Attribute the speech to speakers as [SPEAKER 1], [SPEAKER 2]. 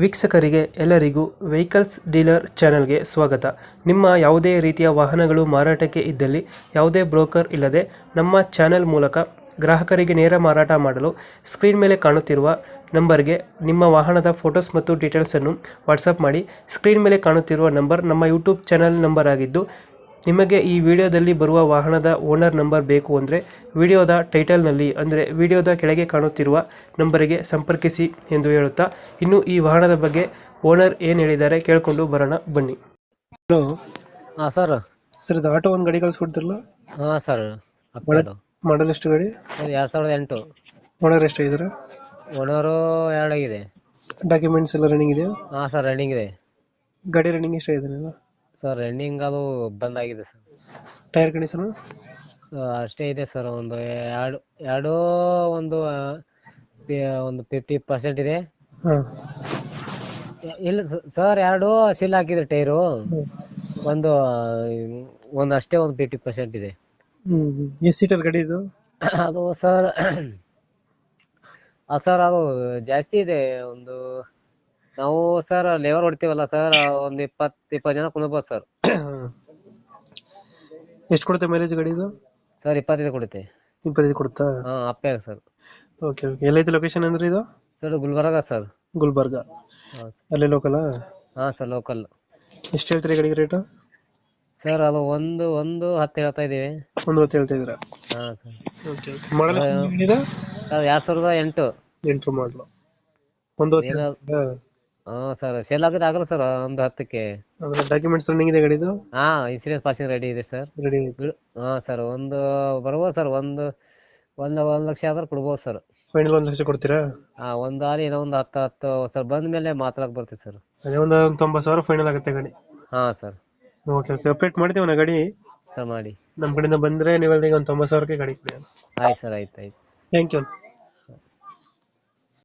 [SPEAKER 1] ವೀಕ್ಷಕರಿಗೆ ಎಲ್ಲರಿಗೂ vehicles dealer ಚಾನೆಲ್ಗೆ ಸ್ವಾಗತ. ನಿಮ್ಮ ಯಾವುದೇ ರೀತಿಯ ವಾಹನಗಳು ಮಾರಾಟಕ್ಕೆ ಇದ್ದಲ್ಲಿ ಯಾವುದೇ ಬ್ರೋಕರ್ ಇಲ್ಲದೆ ನಮ್ಮ ಚಾನೆಲ್ ಮೂಲಕ ಗ್ರಾಹಕರಿಗೆ ನೇರ ಮಾರಾಟ ಮಾಡಲು ಸ್ಕ್ರೀನ್ ಮೇಲೆ ಕಾಣುತ್ತಿರುವ ನಂಬರ್ಗೆ ನಿಮ್ಮ ವಾಹನದ ಫೋಟೋಸ್ ಮತ್ತು ಡೀಟೇಲ್ಸನ್ನು ವಾಟ್ಸಪ್ ಮಾಡಿ. ಸ್ಕ್ರೀನ್ ಮೇಲೆ ಕಾಣುತ್ತಿರುವ ನಂಬರ್ ನಮ್ಮ ಯೂಟ್ಯೂಬ್ ಚಾನೆಲ್ ನಂಬರ್ ಆಗಿದ್ದು, ನಿಮಗೆ ಈ ವಿಡಿಯೋದಲ್ಲಿ ಬರುವ ವಾಹನದ ಓನರ್ ನಂಬರ್ ಬೇಕು ಅಂದರೆ ವಿಡಿಯೋದ ಟೈಟಲ್ನಲ್ಲಿ ಅಂದರೆ ವಿಡಿಯೋದ ಕೆಳಗೆ ಕಾಣುತ್ತಿರುವ ನಂಬರಿಗೆ ಸಂಪರ್ಕಿಸಿ ಎಂದು ಹೇಳುತ್ತಾ, ಇನ್ನು ಈ ವಾಹನದ ಬಗ್ಗೆ ಓನರ್ ಏನು ಹೇಳಿದ್ದಾರೆ ಕೇಳಿಕೊಂಡು ಬರೋಣ ಬನ್ನಿ. ಹಲೋ
[SPEAKER 2] ಹಾಂ ಸರ್.
[SPEAKER 1] ಸರ್, ಇದು ಆಟೋ ಒಂದು ಗಾಡಿ ಕಳಿಸ್ಕೊಡ್ತಿರಲ್ಲ,
[SPEAKER 2] ಹಾಂ ಸರ್. ಅಪ್ಡೇಟು
[SPEAKER 1] ಮಾಡಲ್ ಎಷ್ಟು ಗಾಡಿ?
[SPEAKER 2] 2008.
[SPEAKER 1] ಓನರ್ ಎಷ್ಟಾಗಿದ್ದಾರೆ?
[SPEAKER 2] ಓನರು 2 ಆಗಿದೆ.
[SPEAKER 1] ಡಾಕ್ಯುಮೆಂಟ್ಸ್ ಎಲ್ಲ ರನ್ನಿಂಗ್ ಇದೆಯಾ?
[SPEAKER 2] ಹಾಂ ಸರ್, ರನ್ನಿಂಗ್ ಇದೆ.
[SPEAKER 1] ಗಾಡಿ ರನ್ನಿಂಗ್ ಎಷ್ಟಾಗಿದೆ?
[SPEAKER 2] ಸರ್ ರನ್ನಿಂಗ್ ಅದು ಬಂದಾಗಿದೆ ಸರ್.
[SPEAKER 1] ಟೈರ್ ಕಂಡೀಷನ್
[SPEAKER 2] ಅಷ್ಟೇ ಇದೆ ಸರ್. ಒಂದು ಎರಡು ಒಂದು 50% ಇದೆ.
[SPEAKER 1] ಹಾಂ,
[SPEAKER 2] ಇಲ್ಲ ಸರ್, 2 ಸೀಲ್ ಹಾಕಿದೆ ಟೈರು. ಒಂದು ಅಷ್ಟೇ ಒಂದು 50% ಇದೆ.
[SPEAKER 1] ಎಷ್ಟು ಸೀಟರ್ ಗಾಡಿ ಇದು?
[SPEAKER 2] ಅದು ಸರ್ ಅದು ಜಾಸ್ತಿ ಇದೆ. ನಾವು ಸರ್ ಲೇಬರ್ ಹೊಡ್ತೀವಲ್ಲ ಸರ್, ಒಂದು 20 ಜನ ಕುಂದ್ರಬಹುದು ಸರ್.
[SPEAKER 1] ಎಷ್ಟು ಕೊಡುತ್ತೆ ಮೈಲೇಜ್ ಗಾಡಿ ಇದು?
[SPEAKER 2] ಸರ್ 25 ಕೊಡುತ್ತೆ.
[SPEAKER 1] 25 ಕೊಡುತ್ತಾ?
[SPEAKER 2] ಹಾಂ, ಅಪ್ಪೆ ಸರ್.
[SPEAKER 1] Okay okay. ಎಲ್ಲೈತೆ ಲೊಕೇಶನ್ ಅಂದ್ರೆ ಇದು?
[SPEAKER 2] Sir Gulbarga sir.
[SPEAKER 1] ಗುಲ್ಬರ್ಗ.
[SPEAKER 2] ಹಾಂ
[SPEAKER 1] ಅಲ್ಲೇ ಲೋಕಲಾ?
[SPEAKER 2] ಹಾಂ ಸರ್, ಲೋಕಲ್.
[SPEAKER 1] ಎಷ್ಟು ಹೇಳ್ತೀರಿ ಗಾಡಿಗೆ ರೇಟು?
[SPEAKER 2] ಸರ್ ಅದು ಒಂದು 10 ಹೇಳ್ತಾ ಇದೀವಿ.
[SPEAKER 1] 1 ಹೇಳ್ತಾ ಇದ್ದೀರಾ?
[SPEAKER 2] ಹಾಂ ಸರ್.
[SPEAKER 1] Okay okay. ಮಾಡಲ್ ಇದು?
[SPEAKER 2] ಸರ್ 2008.
[SPEAKER 1] 8 ಮಾಡಲು 1
[SPEAKER 2] ಹಾಂ ಸರ್, ಸೇಲ್ ಆಗಲ್ಲ ಸರ್. ಒಂದು 10ಕ್ಕೆ.
[SPEAKER 1] ಅಂದ್ರೆ ಡಾಕ್ಯುಮೆಂಟ್ಸ್ ರನ್ನಿಂಗ್ ಇದೆ ಗಾಡಿದು?
[SPEAKER 2] ಹಾಂ, ಇನ್ಸೂರೆನ್ಸ್ ಪಾಸಿಂಗ್ ರೆಡಿ ಇದೆ ಸರ್.
[SPEAKER 1] ರೆಡಿ?
[SPEAKER 2] ಹಾಂ ಸರ್, ಬರ್ಬೋದು ಸರ್. ಒಂದು 1 ಲಕ್ಷ ಆದ್ರೆ ಕೊಡ್ಬೋದು ಸರ್.
[SPEAKER 1] ಫೈನಲ್ 1 ಲಕ್ಷ ಕೊಡ್ತೀರಾ?
[SPEAKER 2] ಹಾಂ, ಒಂದು ಆಲಿ ಇನ್ನೂ ಒಂದು 10 ಸರ್. ಬಂದ ಮೇಲೆ ಮಾತಾಡಕ್ ಬರ್ತೀವಿ ಸರ್.
[SPEAKER 1] ಅದೇ ಒಂದು 90,000 ಫೈನಲ್ ಆಗುತ್ತೆ ಗಾಡಿ.
[SPEAKER 2] ಹಾಂ ಸರ್.
[SPEAKER 1] Okay okay. ಅಪ್ಡೇಟ್ ಮಾಡ್ತೀವಿ ನಾ ಗಾಡಿ.
[SPEAKER 2] ಸರ್ ಮಾಡಿ.
[SPEAKER 1] ನಮ್ಮ ಕಡೆಯಿಂದ ಬಂದರೆ ನೀವು ಒಂದು 90,000ಕ್ಕೆ ಗಾಡಿ ಕೊಡಿ.
[SPEAKER 2] ಆಯ್ತು ಸರ್, ಆಯ್ತು.
[SPEAKER 1] Thank you.